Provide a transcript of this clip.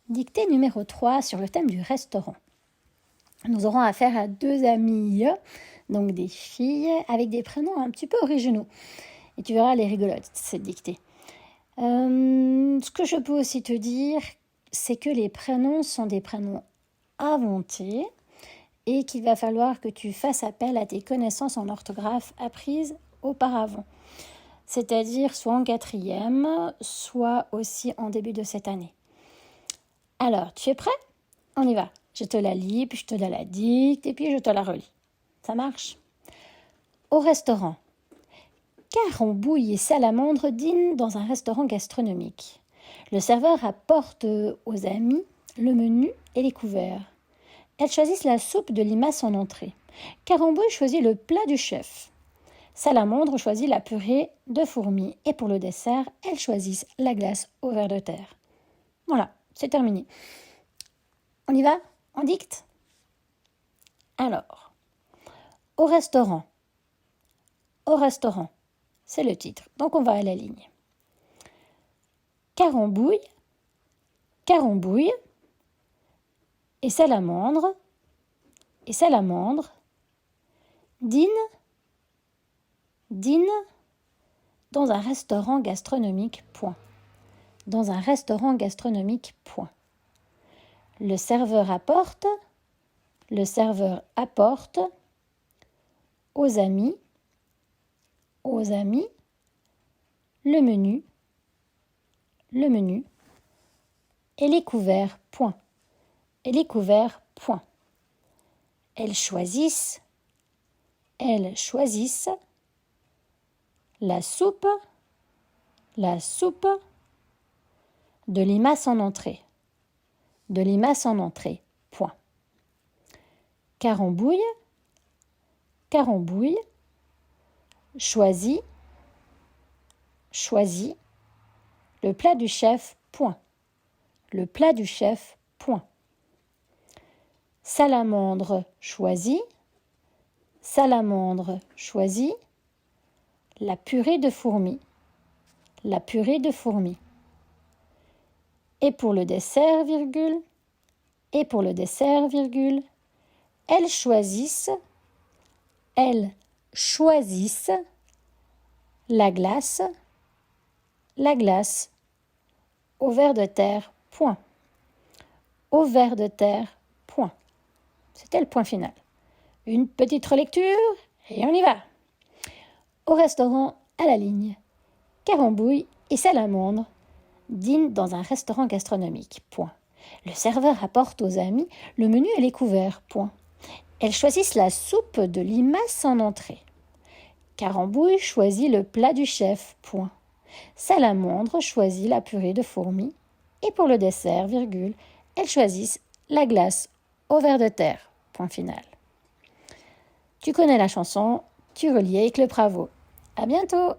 Dictée numéro 3 sur le thème du restaurant. Nous aurons affaire à 2 amies, donc des filles, avec des prénoms un petit peu originaux. Et tu verras, elle est rigolote, cette dictée. Ce que je peux aussi te dire, c'est que les prénoms sont des prénoms inventés et qu'il va falloir que tu fasses appel à tes connaissances en orthographe apprises auparavant. C'est-à-dire soit en 4e, soit aussi en début de cette année. Alors, tu es prêt? On y va. Je te la lis, puis je te la dicte, et puis je te la relis. Ça marche? Au restaurant. Carambouille et salamandre dînent dans un restaurant gastronomique. Le serveur apporte aux amis le menu et les couverts. Elles choisissent la soupe de limace en entrée. Carambouille choisit le plat du chef. Salamandre choisit la purée de fourmis. Et pour le dessert, elles choisissent la glace au ver de terre. Voilà, c'est terminé. On y va? On dicte? Alors, au restaurant. Au restaurant, c'est le titre. Donc on va à la ligne. Carambouille, carambouille, et salamandre, dîne, dans un restaurant gastronomique, point. Dans un restaurant gastronomique, point. Le serveur apporte aux amis, le menu, et les couverts, point. Elles choisissent la soupe de limace en entrée. Point. Carambouille, choisit le plat du chef, point. Salamandre choisit la purée de fourmis. Et pour le dessert, elles choisissent la glace au ver de terre, point. C'était le point final. Une petite relecture et on y va. Au restaurant, à la ligne, Carambouille et salamandre dînent dans un restaurant gastronomique, point. Le serveur apporte aux amis le menu et les couverts, point. Elles choisissent la soupe de limace en entrée. Carambouille choisit le plat du chef, point. Salamandre choisit la purée de fourmis. Et pour le dessert, elles choisissent la glace au ver de terre, point final. Tu connais la chanson, tu relis avec le Bravo. À bientôt!